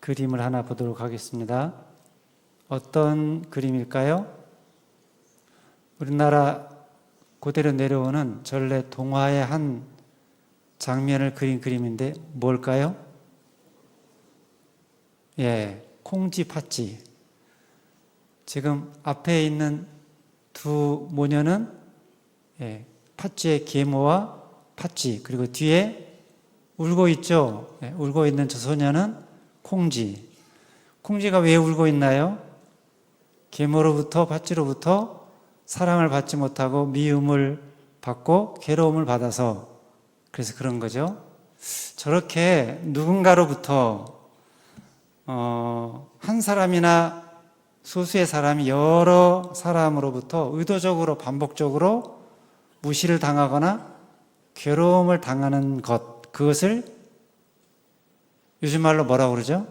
그림을 하나 보도록 하겠습니다. 어떤 그림일까요? 우리나라 고대로 내려오는 전래 동화의 한 장면을 그린 그림인데 뭘까요? 콩쥐, 팥쥐. 지금 앞에 있는 두 모녀는 팥쥐의 계모와 팥쥐, 그리고 뒤에 울고 있죠. 울고 있는 저 소녀는 콩쥐. 콩쥐가 왜 울고 있나요? 계모로부터 팥쥐로부터 사랑을 받지 못하고 미움을 받고 괴로움을 받아서, 그래서 그런 거죠. 저렇게 누군가로부터 한 사람이나 소수의 사람이 여러 사람으로부터 의도적으로 반복적으로 무시를 당하거나 괴로움을 당하는 것, 그것을 요즘 말로 뭐라고 그러죠?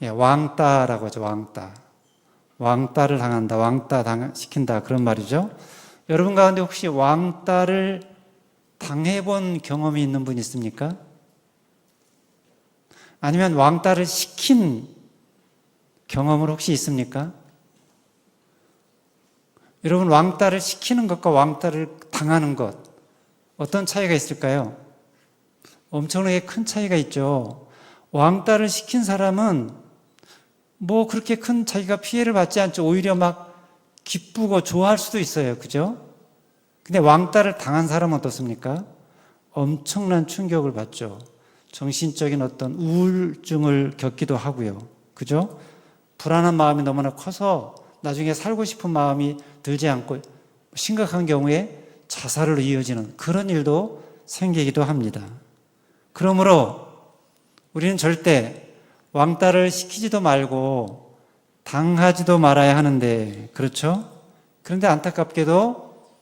왕따라고 하죠. 왕따를 당한다, 왕따 시킨다, 그런 말이죠. 여러분 가운데 혹시 왕따를 당해본 경험이 있는 분 있습니까? 아니면 왕따를 시킨 경험을 혹시 있습니까? 여러분, 왕따를 시키는 것과 왕따를 당하는 것, 어떤 차이가 있을까요? 엄청나게 큰 차이가 있죠. 왕따를 시킨 사람은 뭐 그렇게 큰 자기가 피해를 받지 않죠. 오히려 막 기쁘고 좋아할 수도 있어요. 그죠? 근데 왕따를 당한 사람은 어떻습니까? 엄청난 충격을 받죠. 정신적인 어떤 우울증을 겪기도 하고요. 그죠? 불안한 마음이 너무나 커서 나중에 살고 싶은 마음이 들지 않고 심각한 경우에 자살로 이어지는 그런 일도 생기기도 합니다. 그러므로 우리는 절대 왕따를 시키지도 말고 당하지도 말아야 하는데, 그렇죠? 그런데 안타깝게도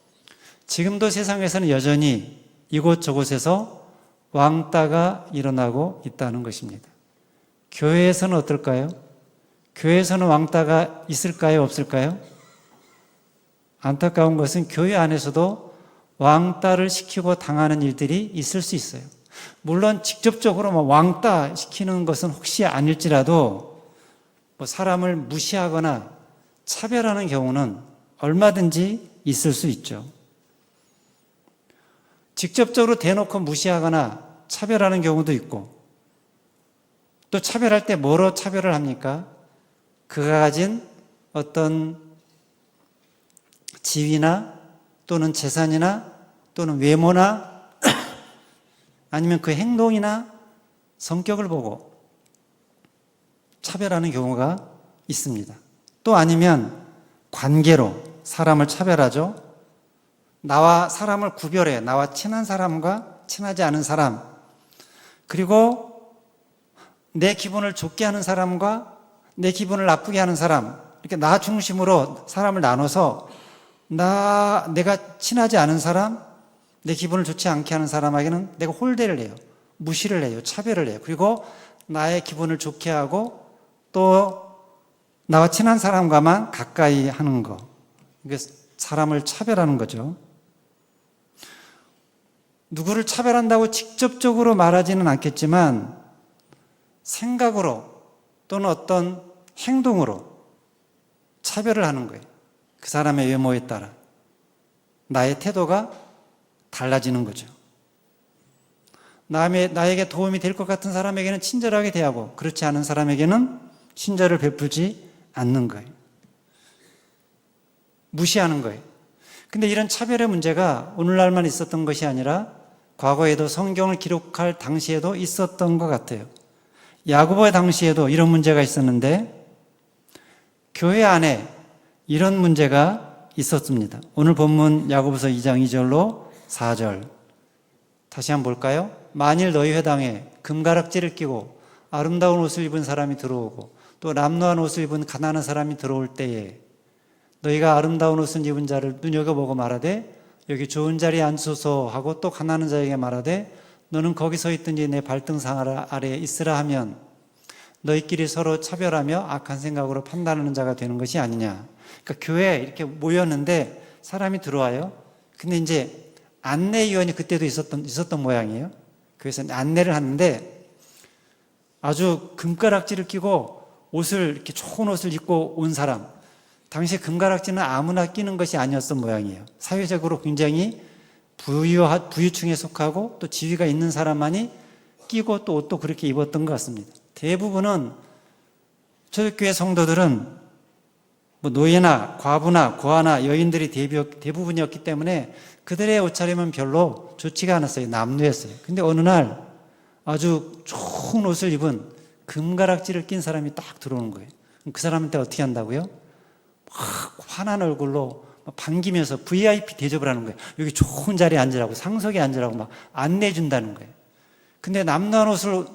지금도 세상에서는 여전히 이곳저곳에서 왕따가 일어나고 있다는 것입니다. 교회에서는 어떨까요? 교회에서는 왕따가 있을까요? 없을까요? 안타까운 것은 교회 안에서도 왕따를 시키고 당하는 일들이 있을 수 있어요. 물론 직접적으로 왕따 시키는 것은 혹시 아닐지라도 사람을 무시하거나 차별하는 경우는 얼마든지 있을 수 있죠. 직접적으로 대놓고 무시하거나 차별하는 경우도 있고, 또 차별할 때 뭐로 차별을 합니까? 그가 가진 어떤 지위나 또는 재산이나 또는 외모나 아니면 그 행동이나 성격을 보고 차별하는 경우가 있습니다. 또 아니면 관계로 사람을 차별하죠. 나와 사람을 구별해. 나와 친한 사람과 친하지 않은 사람, 그리고 내 기분을 좋게 하는 사람과 내 기분을 나쁘게 하는 사람, 이렇게 나 중심으로 사람을 나눠서 내가 친하지 않은 사람, 내 기분을 좋지 않게 하는 사람에게는 내가 홀대를 해요. 무시를 해요. 차별을 해요. 그리고 나의 기분을 좋게 하고 또 나와 친한 사람과만 가까이 하는 거. 이게 사람을 차별하는 거죠. 누구를 차별한다고 직접적으로 말하지는 않겠지만 생각으로 또는 어떤 행동으로 차별을 하는 거예요. 그 사람의 외모에 따라 나의 태도가 달라지는 거죠. 나에게 도움이 될 것 같은 사람에게는 친절하게 대하고 그렇지 않은 사람에게는 친절을 베풀지 않는 거예요. 무시하는 거예요. 근데 이런 차별의 문제가 오늘날만 있었던 것이 아니라 과거에도 성경을 기록할 당시에도 있었던 것 같아요. 야고보의 당시에도 이런 문제가 있었는데 교회 안에 이런 문제가 있었습니다. 오늘 본문 야고보서 2장 2절로 4절 다시 한번 볼까요? 만일 너희 회당에 금가락지를 끼고 아름다운 옷을 입은 사람이 들어오고 또 람노한 옷을 입은 가난한 사람이 들어올 때에 너희가 아름다운 옷을 입은 자를 눈여겨보고 말하되 여기 좋은 자리에 앉소서 하고 또 가난한 자에게 말하되 너는 거기 서 있든지 내 발등상 아래에 있으라 하면 너희끼리 서로 차별하며 악한 생각으로 판단하는 자가 되는 것이 아니냐. 그러니까 교회에 이렇게 모였는데 사람이 들어와요. 근데 이제 안내위원이 그때도 있었던 모양이에요. 그래서 안내를 하는데 아주 금가락지를 끼고 옷을 이렇게 좋은 옷을 입고 온 사람. 당시 금가락지는 아무나 끼는 것이 아니었던 모양이에요. 사회적으로 굉장히 부유층에 속하고 또 지위가 있는 사람만이 끼고 또 옷도 그렇게 입었던 것 같습니다. 대부분은 초대교회 성도들은 뭐 노예나 과부나 고아나 여인들이 대부분이었기 때문에 그들의 옷차림은 별로 좋지가 않았어요. 남루했어요. 근데 어느 날 아주 좋은 옷을 입은 금가락지를 낀 사람이 딱 들어오는 거예요. 그 사람한테 어떻게 한다고요? 막 환한 얼굴로 반기면서 VIP 대접을 하는 거예요. 여기 좋은 자리에 앉으라고, 상석에 앉으라고 막 안내해준다는 거예요. 근데 남루한 옷을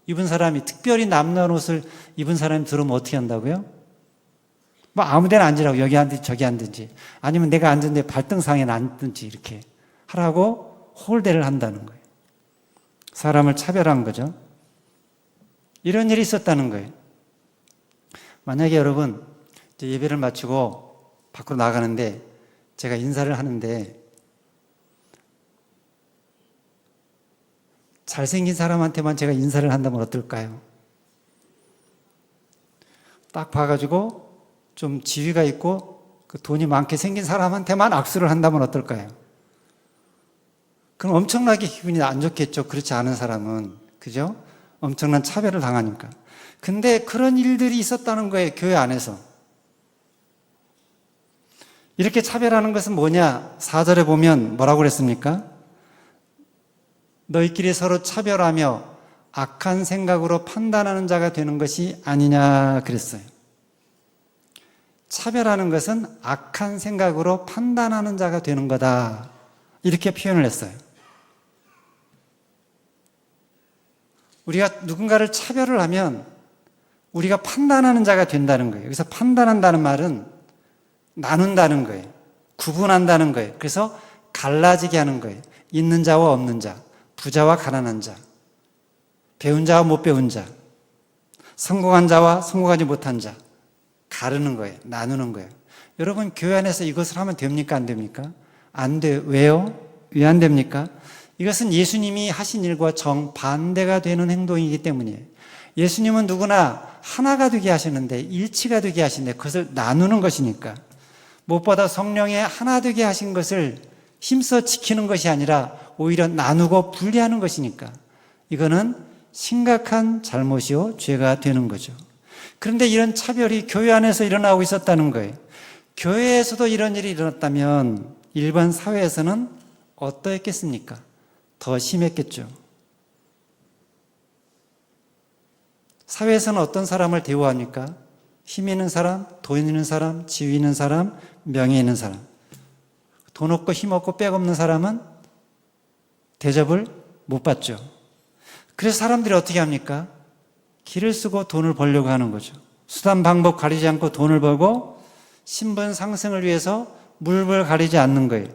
입은 사람이, 특별히 남루한 옷을 입은 사람이 들어오면 어떻게 한다고요? 뭐 아무 데나 앉으라고, 여기 앉든지 저기 앉든지, 아니면 내가 앉은데 발등상에 앉든지 이렇게 하라고 홀대를 한다는 거예요. 사람을 차별한 거죠. 이런 일이 있었다는 거예요. 만약에 여러분 이제 예배를 마치고 밖으로 나가는데 제가 인사를 하는데 잘생긴 사람한테만 제가 인사를 한다면 어떨까요? 딱 봐가지고 좀 지위가 있고 그 돈이 많게 생긴 사람한테만 악수를 한다면 어떨까요? 그럼 엄청나게 기분이 안 좋겠죠. 그렇지 않은 사람은. 그죠? 엄청난 차별을 당하니까. 근데 그런 일들이 있었다는 거예요. 교회 안에서. 이렇게 차별하는 것은 뭐냐? 4절에 보면 뭐라고 그랬습니까? 너희끼리 서로 차별하며 악한 생각으로 판단하는 자가 되는 것이 아니냐 그랬어요. 차별하는 것은 악한 생각으로 판단하는 자가 되는 거다. 이렇게 표현을 했어요. 우리가 누군가를 차별을 하면 우리가 판단하는 자가 된다는 거예요. 여기서 판단한다는 말은 나눈다는 거예요. 구분한다는 거예요. 그래서 갈라지게 하는 거예요. 있는 자와 없는 자, 부자와 가난한 자, 배운 자와 못 배운 자, 성공한 자와 성공하지 못한 자, 가르는 거예요. 나누는 거예요. 여러분 교회 안에서 이것을 하면 됩니까? 안 됩니까? 안 돼요. 왜요? 왜 안 됩니까? 이것은 예수님이 하신 일과 정반대가 되는 행동이기 때문이에요. 예수님은 누구나 하나가 되게 하시는데, 일치가 되게 하시는데 그것을 나누는 것이니까. 무엇보다 성령의 하나 되게 하신 것을 힘써 지키는 것이 아니라 오히려 나누고 분리하는 것이니까 이거는 심각한 잘못이요 죄가 되는 거죠. 그런데 이런 차별이 교회 안에서 일어나고 있었다는 거예요. 교회에서도 이런 일이 일어났다면 일반 사회에서는 어떠했겠습니까? 더 심했겠죠. 사회에서는 어떤 사람을 대우합니까? 힘 있는 사람, 돈 있는 사람, 지위 있는 사람, 명예 있는 사람. 돈 없고 힘 없고 빽 없는 사람은 대접을 못 받죠. 그래서 사람들이 어떻게 합니까? 길을 쓰고 돈을 벌려고 하는 거죠. 수단 방법 가리지 않고 돈을 벌고 신분 상승을 위해서 물불 가리지 않는 거예요.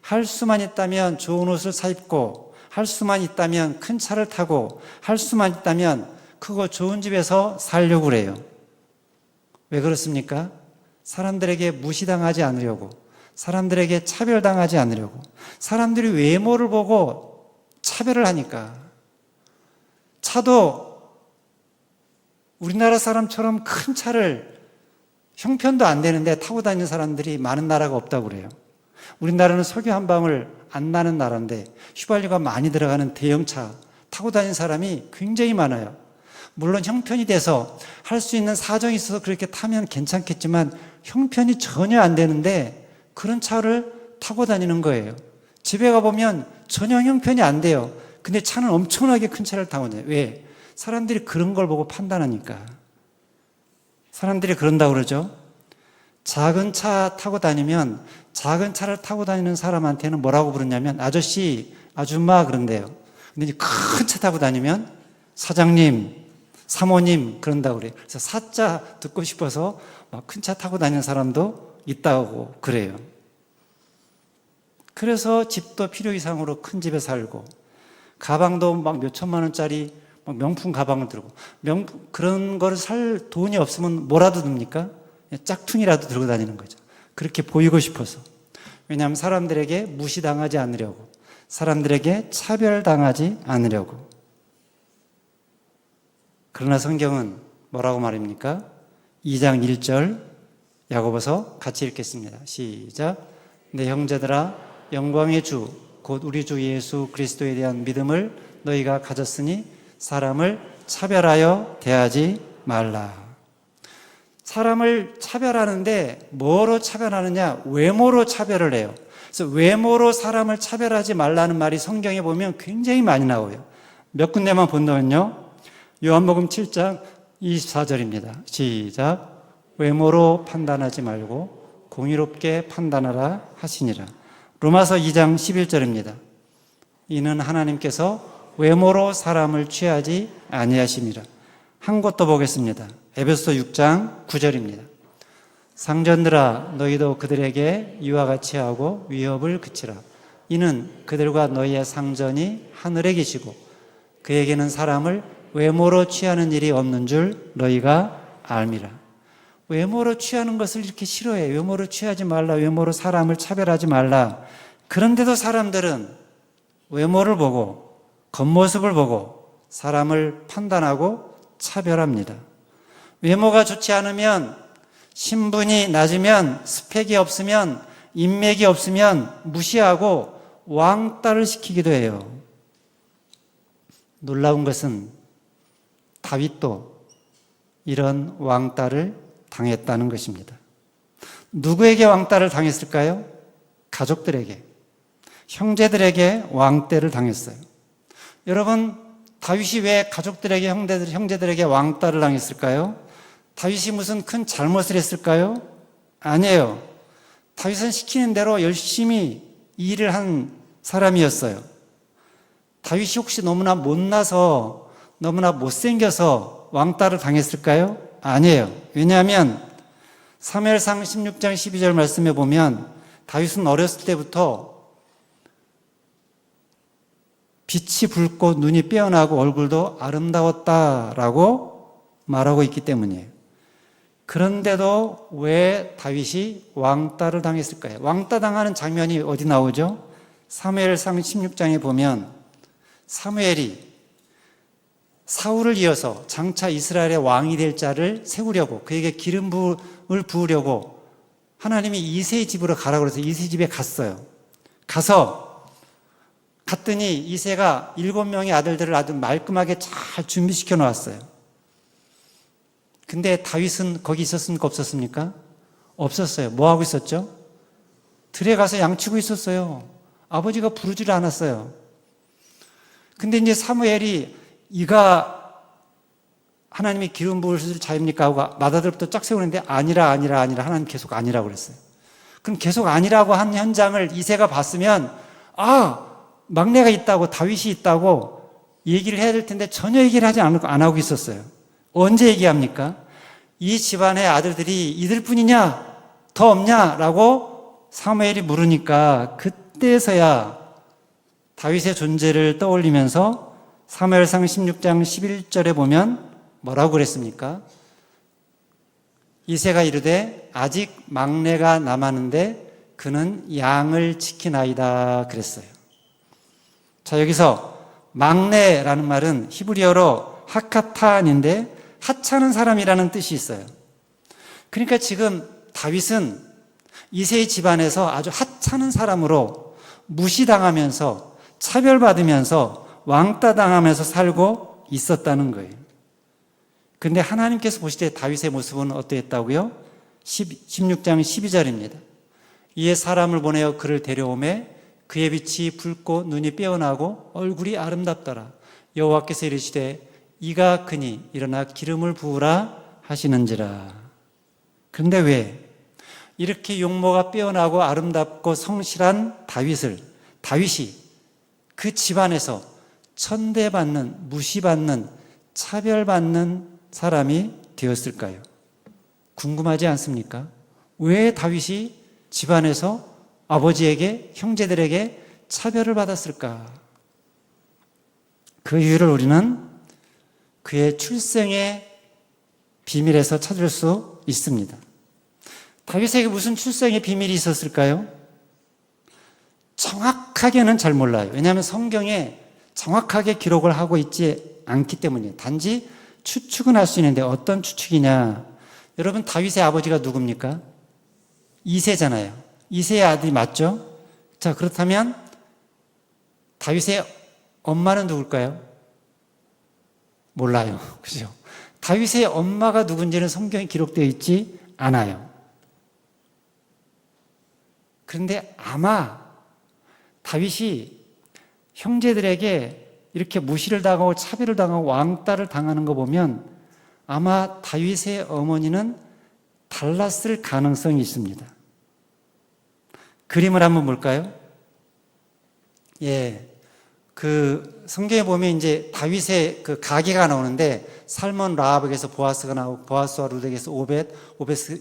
할 수만 있다면 좋은 옷을 사 입고, 할 수만 있다면 큰 차를 타고, 할 수만 있다면 크고 좋은 집에서 살려고 그래요. 왜 그렇습니까? 사람들에게 무시당하지 않으려고, 사람들에게 차별당하지 않으려고. 사람들이 외모를 보고 차별을 하니까. 차도 우리나라 사람처럼 큰 차를 형편도 안 되는데 타고 다니는 사람들이 많은 나라가 없다고 그래요. 우리나라는 석유 한 방울 안 나는 나라인데 휘발유가 많이 들어가는 대형차 타고 다니는 사람이 굉장히 많아요. 물론 형편이 돼서 할 수 있는 사정이 있어서 그렇게 타면 괜찮겠지만 형편이 전혀 안 되는데 그런 차를 타고 다니는 거예요. 집에 가보면 전혀 형편이 안 돼요. 근데 차는 엄청나게 큰 차를 타고 다녀요. 왜? 사람들이 그런 걸 보고 판단하니까. 사람들이 그런다고 그러죠. 작은 차 타고 다니면 작은 차를 타고 다니는 사람한테는 뭐라고 부르냐면 아저씨, 아줌마 그런대요. 근데 이제 큰 차 타고 다니면 사장님, 사모님 그런다고 그래요. 그래서 사자 듣고 싶어서 막 큰 차 타고 다니는 사람도 있다고 그래요. 그래서 집도 필요 이상으로 큰 집에 살고 가방도 막 몇 천만 원짜리 막 명품 가방을 들고 그런 거를 살 돈이 없으면 뭐라도 듭니까? 짝퉁이라도 들고 다니는 거죠. 그렇게 보이고 싶어서. 왜냐하면 사람들에게 무시당하지 않으려고, 사람들에게 차별당하지 않으려고. 그러나 성경은 뭐라고 말입니까? 2장 1절 야고보서 같이 읽겠습니다. 시작. 내 형제들아, 영광의 주 곧 우리 주 예수 그리스도에 대한 믿음을 너희가 가졌으니 사람을 차별하여 대하지 말라. 사람을 차별하는데 뭐로 차별하느냐? 외모로 차별을 해요. 그래서 외모로 사람을 차별하지 말라는 말이 성경에 보면 굉장히 많이 나와요. 몇 군데만 본다면요. 요한복음 7장 24절입니다. 시작. 외모로 판단하지 말고 공의롭게 판단하라 하시니라. 로마서 2장 11절입니다. 이는 하나님께서 외모로 사람을 취하지 아니하심이라. 한 곳 더 보겠습니다. 에베소서 6장 9절입니다. 상전들아 너희도 그들에게 이와 같이 하고 위협을 그치라. 이는 그들과 너희의 상전이 하늘에 계시고 그에게는 사람을 외모로 취하는 일이 없는 줄 너희가 알미라. 외모로 취하는 것을 이렇게 싫어해. 외모로 취하지 말라. 외모로 사람을 차별하지 말라. 그런데도 사람들은 외모를 보고 겉모습을 보고 사람을 판단하고 차별합니다. 외모가 좋지 않으면, 신분이 낮으면, 스펙이 없으면, 인맥이 없으면 무시하고 왕따를 시키기도 해요. 놀라운 것은 다윗도 이런 왕따를 당했다는 것입니다. 누구에게 왕따를 당했을까요? 가족들에게, 형제들에게 왕따를 당했어요. 여러분, 다윗이 왜 가족들에게, 형제들에게 왕따를 당했을까요? 다윗이 무슨 큰 잘못을 했을까요? 아니에요. 다윗은 시키는 대로 열심히 일을 한 사람이었어요. 다윗이 혹시 너무나 못나서, 너무나 못생겨서 왕따를 당했을까요? 아니에요. 왜냐하면 사무엘상 16장 12절 말씀에 보면 다윗은 어렸을 때부터 빛이 붉고 눈이 빼어나고 얼굴도 아름다웠다라고 말하고 있기 때문이에요. 그런데도 왜 다윗이 왕따를 당했을까요? 왕따 당하는 장면이 어디 나오죠? 사무엘상 16장에 보면 사무엘이 사울을 이어서 장차 이스라엘의 왕이 될 자를 세우려고, 그에게 기름을 부으려고 하나님이 이새의 집으로 가라고 그래서 이새 집에 갔어요. 갔더니 이새가 7명의 아들들을 아주 말끔하게 잘 준비시켜 놓았어요. 근데 다윗은 거기 있었습니까? 없었습니까? 없었어요. 뭐 하고 있었죠? 들에 가서 양치고 있었어요. 아버지가 부르지를 않았어요. 근데 이제 사무엘이 이가 하나님이 기름 부으실 자입니까? 하고 맏아들부터 쫙 세우는데 아니라 하나님 계속 아니라고 그랬어요. 그럼 계속 아니라고 한 현장을 이새가 봤으면 막내가 있다고, 다윗이 있다고 얘기를 해야 될 텐데 전혀 얘기를 안 하고 있었어요. 언제 얘기합니까? 이 집안의 아들들이 이들뿐이냐? 더 없냐? 라고 사무엘이 물으니까 그때서야 다윗의 존재를 떠올리면서 사무엘상 16장 11절에 보면 뭐라고 그랬습니까? 이새가 이르되 아직 막내가 남았는데 그는 양을 지키나이다 그랬어요. 자, 여기서 막내라는 말은 히브리어로 하카탄인데 하찮은 사람이라는 뜻이 있어요. 그러니까 지금 다윗은 이새의 집안에서 아주 하찮은 사람으로 무시당하면서 차별받으면서 왕따당하면서 살고 있었다는 거예요. 그런데 하나님께서 보실 때 다윗의 모습은 어떠했다고요? 16장 12절입니다. 이에 사람을 보내어 그를 데려오매 그의 빛이 붉고 눈이 빼어나고 얼굴이 아름답더라. 여호와께서 이르시되 이가 그니 일어나 기름을 부으라 하시는지라. 그런데 왜 이렇게 용모가 빼어나고 아름답고 성실한 다윗이 그 집안에서 천대받는, 무시받는, 차별받는 사람이 되었을까요? 궁금하지 않습니까? 왜 다윗이 집안에서 아버지에게, 형제들에게 차별을 받았을까? 그 이유를 우리는 그의 출생의 비밀에서 찾을 수 있습니다. 다윗에게 무슨 출생의 비밀이 있었을까요? 정확하게는 잘 몰라요. 왜냐하면 성경에 정확하게 기록을 하고 있지 않기 때문이에요. 단지 추측은 할 수 있는데 어떤 추측이냐? 여러분 다윗의 아버지가 누굽니까? 이새잖아요. 이새의 아들이 맞죠? 자, 그렇다면 다윗의 엄마는 누굴까요? 몰라요. 그죠? 다윗의 엄마가 누군지는 성경에 기록되어 있지 않아요. 그런데 아마 다윗이 형제들에게 이렇게 무시를 당하고 차별을 당하고 왕따를 당하는 거 보면 아마 다윗의 어머니는 달랐을 가능성이 있습니다. 그림을 한번 볼까요? 예. 그 성경에 보면 이제 다윗의 그 가계가 나오는데 살몬 라합에게서 보아스가 나오고 보아스와 루덱에서 오벳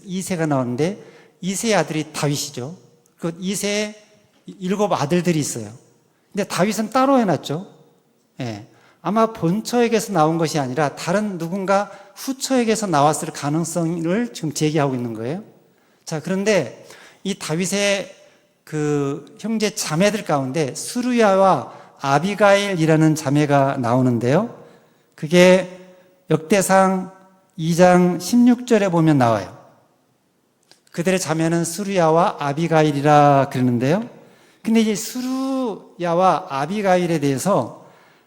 이새가 나오는데 이새의 아들이 다윗이죠. 그 이새의 7 아들들이 있어요. 근데 다윗은 따로 해놨죠. 예. 아마 본처에게서 나온 것이 아니라 다른 누군가 후처에게서 나왔을 가능성을 지금 제기하고 있는 거예요. 자, 그런데 이 다윗의 그 형제 자매들 가운데 스루야와 아비가일이라는 자매가 나오는데요. 그게 역대상 2장 16절에 보면 나와요. 그들의 자매는 스루야와 아비가일이라 그러는데요. 근데 이제 스루야와 아비가일에 대해서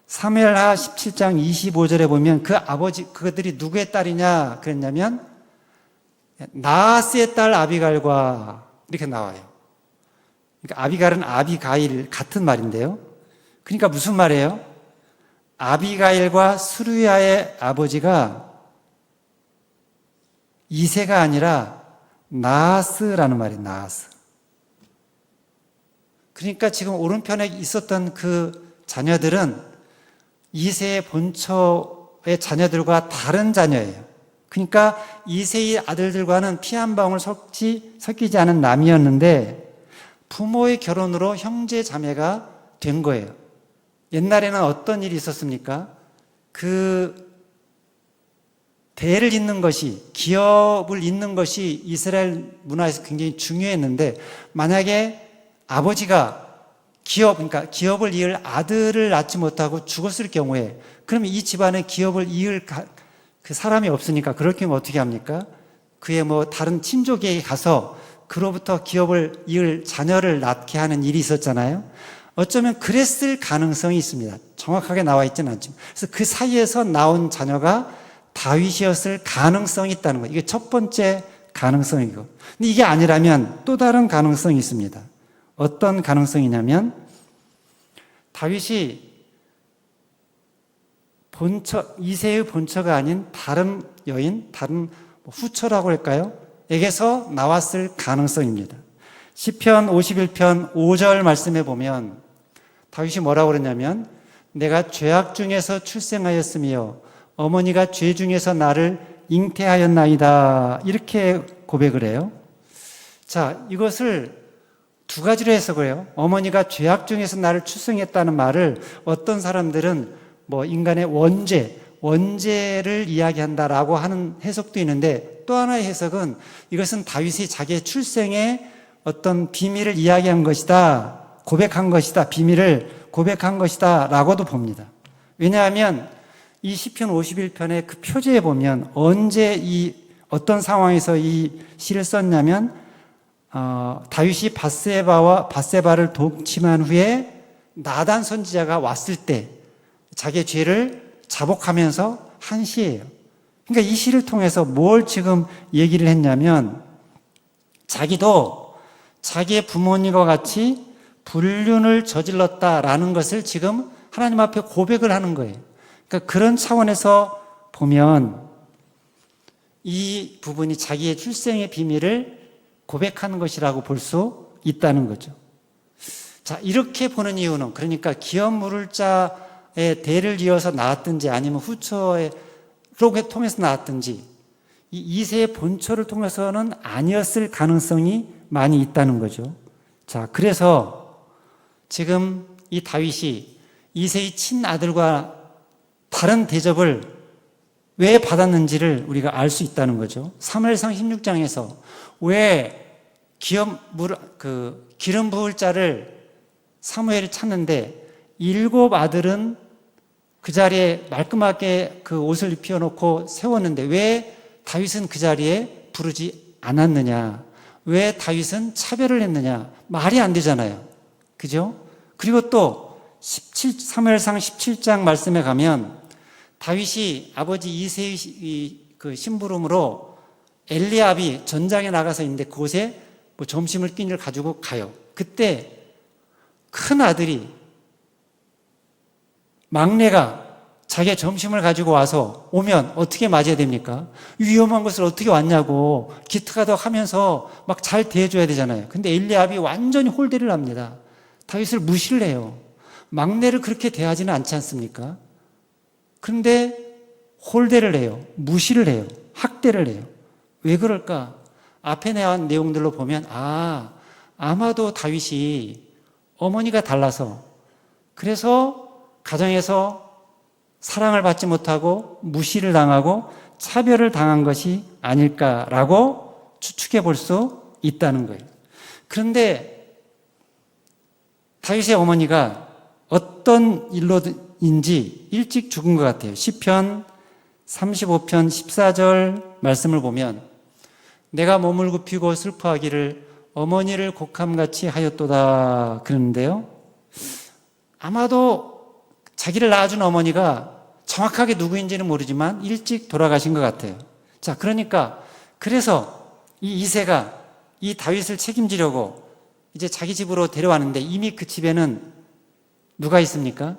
사무엘하 17장 25절에 보면 그 아버지, 그들이 누구의 딸이냐 그랬냐면 나하스의 딸 아비가일과 이렇게 나와요. 그러니까 아비가일은 아비가일 같은 말인데요. 그러니까 무슨 말이에요? 아비가일과 스루야의 아버지가 이새가 아니라 나하스라는 말이에요. 나하스. 그러니까 지금 오른편에 있었던 그 자녀들은 이새의 본처의 자녀들과 다른 자녀예요. 그러니까 이새의 아들들과는 피 한 방울 섞이지 않은 남이었는데 부모의 결혼으로 형제 자매가 된 거예요. 옛날에는 어떤 일이 있었습니까? 그 대를 잇는 것이, 기업을 잇는 것이 이스라엘 문화에서 굉장히 중요했는데 만약에 아버지가 그러니까 기업을 이을 아들을 낳지 못하고 죽었을 경우에 그러면 이 집안에 기업을 이을 그 사람이 없으니까 그럴 경우 어떻게 합니까? 그의 뭐 다른 친족에게 가서 그로부터 기업을 이을 자녀를 낳게 하는 일이 있었잖아요. 어쩌면 그랬을 가능성이 있습니다. 정확하게 나와 있지는 않지만. 그래서 그 사이에서 나온 자녀가 다윗이었을 가능성이 있다는 거예요. 이게 첫 번째 가능성이고. 근데 이게 아니라면 또 다른 가능성이 있습니다. 어떤 가능성이냐면 다윗이 이새의 본처가 아닌 다른 여인, 다른 후처라고 할까요? 에게서 나왔을 가능성입니다. 시편 51편 5절 말씀에 보면 다윗이 뭐라고 그러냐면 내가 죄악 중에서 출생하였으며 어머니가 죄 중에서 나를 잉태하였나이다. 이렇게 고백을 해요. 자, 이것을 두 가지로 해석을 해요. 어머니가 죄악 중에서 나를 출생했다는 말을 어떤 사람들은 뭐 인간의 원죄를 이야기한다라고 하는 해석도 있는데 또 하나의 해석은 이것은 다윗이 자기의 출생의 어떤 비밀을 이야기한 것이다. 고백한 것이다. 비밀을 고백한 것이다. 라고도 봅니다. 왜냐하면 이 시편 51편의 그 표제에 보면 언제 어떤 상황에서 이 시를 썼냐면 다윗이 밧세바를 독침한 후에 나단 선지자가 왔을 때 자기의 죄를 자복하면서 한 시예요. 그러니까 이 시를 통해서 뭘 지금 얘기를 했냐면 자기도 자기의 부모님과 같이 불륜을 저질렀다라는 것을 지금 하나님 앞에 고백을 하는 거예요. 그러니까 그런 차원에서 보면 이 부분이 자기의 출생의 비밀을 고백하는 것이라고 볼 수 있다는 거죠. 자, 이렇게 보는 이유는 그러니까 기업 물을 자의 대를 이어서 나왔든지 아니면 후처의 로 통해서 나왔든지 이 이새의 본처를 통해서는 아니었을 가능성이 많이 있다는 거죠. 자, 그래서 지금 이 다윗이 이새의 친아들과 다른 대접을 왜 받았는지를 우리가 알 수 있다는 거죠. 사무엘상 16장에서 왜 기름 부을 자를 사무엘이 찾는데 7 아들은 그 자리에 말끔하게 그 옷을 입혀놓고 세웠는데 왜 다윗은 그 자리에 부르지 않았느냐? 왜 다윗은 차별을 했느냐? 말이 안 되잖아요. 그죠? 그리고 또 사무엘상 17장 말씀에 가면 다윗이 아버지 이새의 그 심부름으로 엘리압이 전장에 나가서 있는데 그곳에 뭐 점심을 끼니를 가지고 가요. 그때 큰 아들이 막내가 자기의 점심을 가지고 와서 오면 어떻게 맞아야 됩니까? 위험한 것을 어떻게 왔냐고 기특하다고 하면서 막 잘 대해줘야 되잖아요. 근데 엘리압이 완전히 홀대를 합니다. 다윗을 무시를 해요. 막내를 그렇게 대하지는 않지 않습니까? 그런데 홀대를 해요. 무시를 해요. 학대를 해요. 왜 그럴까? 앞에 나온 내용들로 보면 아마도 다윗이 어머니가 달라서 그래서 가정에서 사랑을 받지 못하고 무시를 당하고 차별을 당한 것이 아닐까라고 추측해 볼 수 있다는 거예요. 그런데 다윗의 어머니가 어떤 일로인지 일찍 죽은 것 같아요. 시편 35편 14절 말씀을 보면 내가 몸을 굽히고 슬퍼하기를 어머니를 곡함같이 하였도다 그러는데요. 아마도 자기를 낳아준 어머니가 정확하게 누구인지는 모르지만 일찍 돌아가신 것 같아요. 자, 그러니까 그래서 이 이새가 이 다윗을 책임지려고 이제 자기 집으로 데려왔는데 이미 그 집에는 누가 있습니까?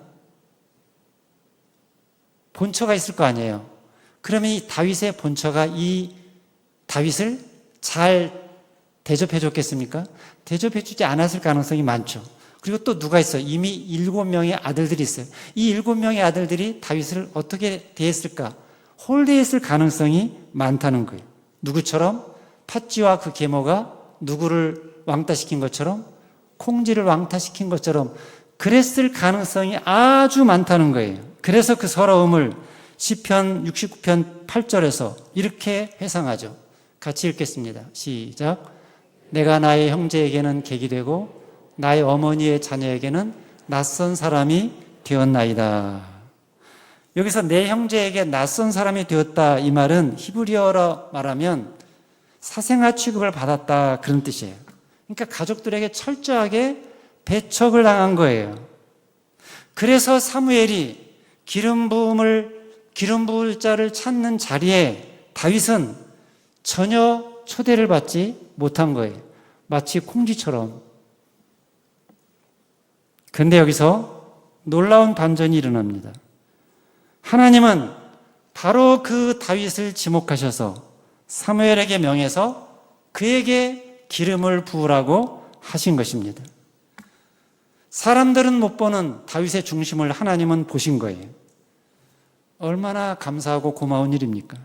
본처가 있을 거 아니에요. 그러면 이 다윗의 본처가 이 다윗을 잘 대접해 줬겠습니까? 대접해 주지 않았을 가능성이 많죠. 그리고 또 누가 있어요? 이미 7명의 아들들이 있어요. 이 7명의 아들들이 다윗을 어떻게 대했을까? 홀대했을 가능성이 많다는 거예요. 누구처럼? 팥쥐와 그 계모가 누구를 왕따시킨 것처럼, 콩쥐를 왕따시킨 것처럼 그랬을 가능성이 아주 많다는 거예요. 그래서 그 서러움을 시편 69편 8절에서 이렇게 회상하죠. 같이 읽겠습니다. 시작. 내가 나의 형제에게는 객이 되고 나의 어머니의 자녀에게는 낯선 사람이 되었나이다. 여기서 내 형제에게 낯선 사람이 되었다 이 말은 히브리어로 말하면 사생아 취급을 받았다 그런 뜻이에요. 그러니까 가족들에게 철저하게 배척을 당한 거예요. 그래서 사무엘이 기름 부을 자를 찾는 자리에 다윗은 전혀 초대를 받지 못한 거예요. 마치 콩쥐처럼. 그런데 여기서 놀라운 반전이 일어납니다. 하나님은 바로 그 다윗을 지목하셔서 사무엘에게 명해서 그에게 기름을 부으라고 하신 것입니다. 사람들은 못 보는 다윗의 중심을 하나님은 보신 거예요. 얼마나 감사하고 고마운 일입니까?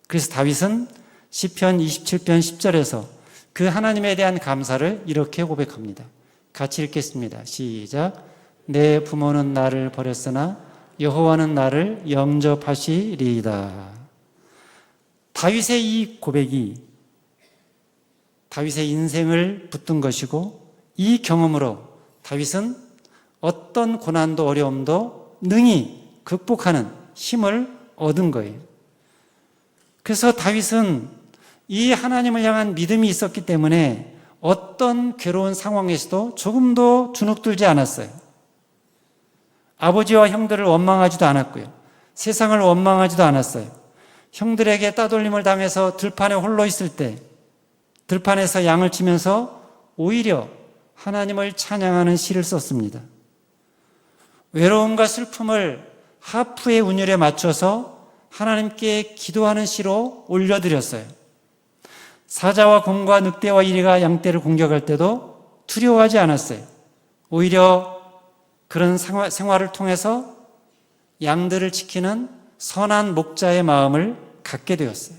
그래서 다윗은 시편 27편 10절에서 그 하나님에 대한 감사를 이렇게 고백합니다. 같이 읽겠습니다. 시작. 내 부모는 나를 버렸으나 여호와는 나를 영접하시리이다. 다윗의 이 고백이 다윗의 인생을 붙든 것이고 이 경험으로 다윗은 어떤 고난도 어려움도 능히 극복하는 힘을 얻은 거예요. 그래서 다윗은 이 하나님을 향한 믿음이 있었기 때문에 어떤 괴로운 상황에서도 조금도 주눅들지 않았어요. 아버지와 형들을 원망하지도 않았고요. 세상을 원망하지도 않았어요. 형들에게 따돌림을 당해서 들판에 홀로 있을 때 들판에서 양을 치면서 오히려 하나님을 찬양하는 시를 썼습니다. 외로움과 슬픔을 하프의 운율에 맞춰서 하나님께 기도하는 시로 올려드렸어요. 사자와 곰과 늑대와 이리가 양떼를 공격할 때도 두려워하지 않았어요. 오히려 그런 생활을 통해서 양들을 지키는 선한 목자의 마음을 갖게 되었어요.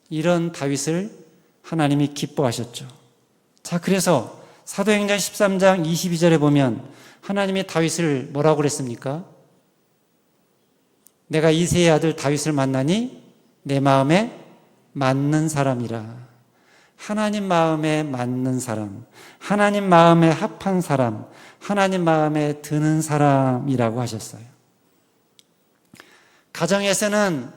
이런 다윗을 하나님이 기뻐하셨죠. 자, 그래서 사도행전 13장 22절에 보면 하나님이 다윗을 뭐라고 그랬습니까? 내가 이새의 아들 다윗을 만나니 내 마음에 맞는 사람이라. 하나님 마음에 맞는 사람, 하나님 마음에 합한 사람, 하나님 마음에 드는 사람이라고 하셨어요. 가정에서는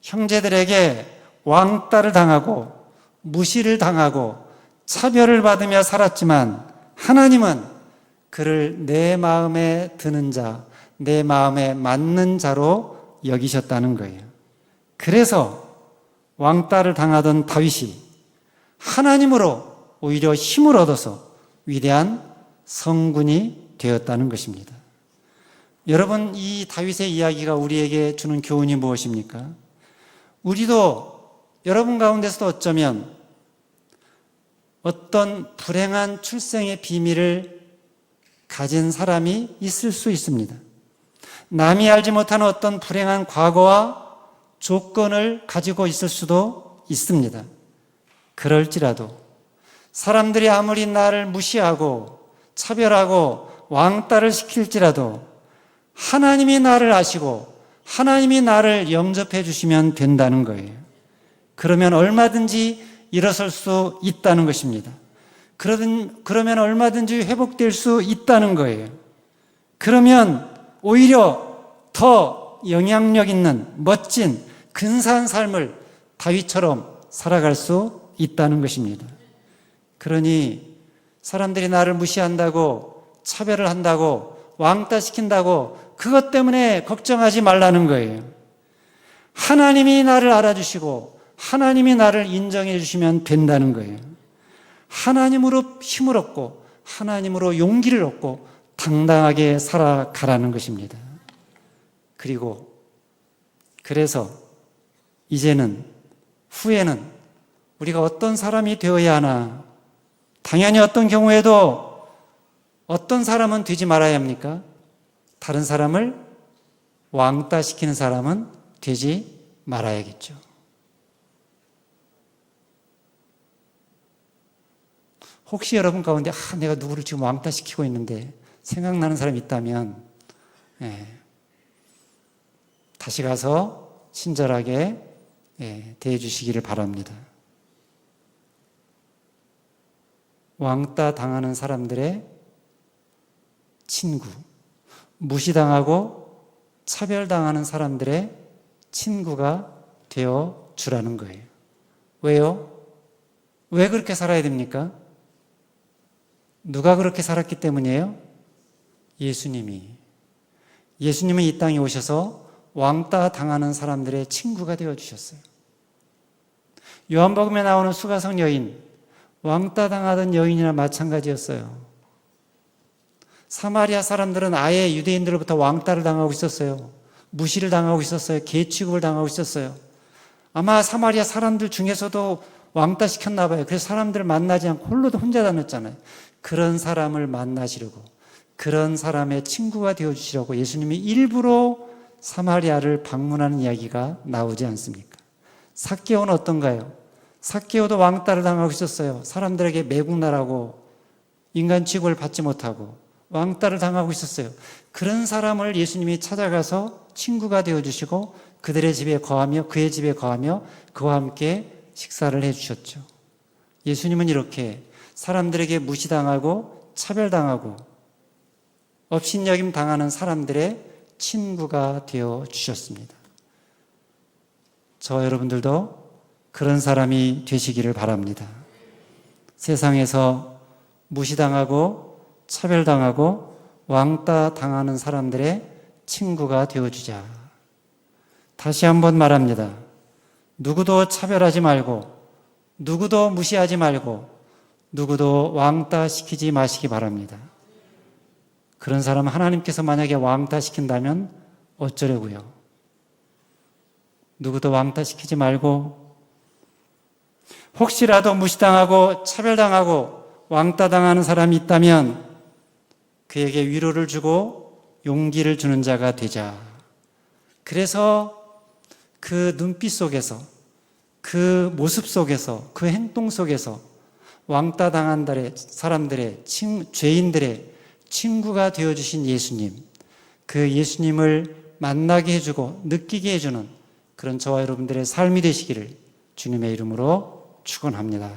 형제들에게 왕따를 당하고 무시를 당하고 차별을 받으며 살았지만 하나님은 그를 내 마음에 드는 자, 내 마음에 맞는 자로 여기셨다는 거예요. 그래서 왕따를 당하던 다윗이 하나님으로 오히려 힘을 얻어서 위대한 성군이 되었다는 것입니다. 여러분, 이 다윗의 이야기가 우리에게 주는 교훈이 무엇입니까? 우리도 여러분 가운데서도 어쩌면 어떤 불행한 출생의 비밀을 가진 사람이 있을 수 있습니다. 남이 알지 못하는 어떤 불행한 과거와 조건을 가지고 있을 수도 있습니다. 그럴지라도 사람들이 아무리 나를 무시하고 차별하고 왕따를 시킬지라도 하나님이 나를 아시고 하나님이 나를 영접해 주시면 된다는 거예요. 그러면 얼마든지 일어설 수 있다는 것입니다. 그러면 얼마든지 회복될 수 있다는 거예요. 그러면 오히려 더 영향력 있는 멋진 근사한 삶을 다윗처럼 살아갈 수 있다는 것입니다. 그러니 사람들이 나를 무시한다고 차별을 한다고 왕따시킨다고 그것 때문에 걱정하지 말라는 거예요. 하나님이 나를 알아주시고 하나님이 나를 인정해 주시면 된다는 거예요. 하나님으로 힘을 얻고 하나님으로 용기를 얻고 당당하게 살아가라는 것입니다. 그래서 이제는 후에는 우리가 어떤 사람이 되어야 하나? 당연히 어떤 경우에도 어떤 사람은 되지 말아야 합니까? 다른 사람을 왕따시키는 사람은 되지 말아야겠죠. 혹시 여러분 가운데 내가 누구를 지금 왕따시키고 있는데 생각나는 사람이 있다면 다시 가서 친절하게 대해 주시기를 바랍니다. 왕따 당하는 사람들의 친구, 무시당하고 차별당하는 사람들의 친구가 되어 주라는 거예요. 왜요? 왜 그렇게 살아야 됩니까? 누가 그렇게 살았기 때문이에요? 예수님은 이 땅에 오셔서 왕따 당하는 사람들의 친구가 되어 주셨어요. 요한복음에 나오는 수가성 여인, 왕따 당하던 여인이나 마찬가지였어요. 사마리아 사람들은 아예 유대인들로부터 왕따를 당하고 있었어요. 무시를 당하고 있었어요. 개취급을 당하고 있었어요. 아마 사마리아 사람들 중에서도 왕따 시켰나 봐요. 그래서 사람들을 만나지 않고 홀로 혼자 다녔잖아요. 그런 사람을 만나시려고, 그런 사람의 친구가 되어주시려고 예수님이 일부러 사마리아를 방문하는 이야기가 나오지 않습니까? 삭개오는 어떤가요? 삭개오도 왕따를 당하고 있었어요. 사람들에게 매국나라고 인간 취급을 받지 못하고 왕따를 당하고 있었어요. 그런 사람을 예수님이 찾아가서 친구가 되어주시고 그들의 집에 거하며 그의 집에 거하며 그와 함께 식사를 해주셨죠. 예수님은 이렇게 사람들에게 무시당하고 차별당하고 업신여김 당하는 사람들의 친구가 되어 주셨습니다. 저 여러분들도 그런 사람이 되시기를 바랍니다. 세상에서 무시당하고 차별당하고 왕따 당하는 사람들의 친구가 되어주자. 다시 한번 말합니다. 누구도 차별하지 말고 누구도 무시하지 말고 누구도 왕따 시키지 마시기 바랍니다. 그런 사람 하나님께서 만약에 왕따 시킨다면 어쩌려고요? 누구도 왕따 시키지 말고 혹시라도 무시당하고 차별당하고 왕따 당하는 사람이 있다면 그에게 위로를 주고 용기를 주는 자가 되자. 그래서 그 눈빛 속에서 그 모습 속에서 그 행동 속에서 왕따 당한 사람들의 죄인들의 친구가 되어주신 예수님, 그 예수님을 만나게 해주고 느끼게 해주는 그런 저와 여러분들의 삶이 되시기를 주님의 이름으로 축원합니다.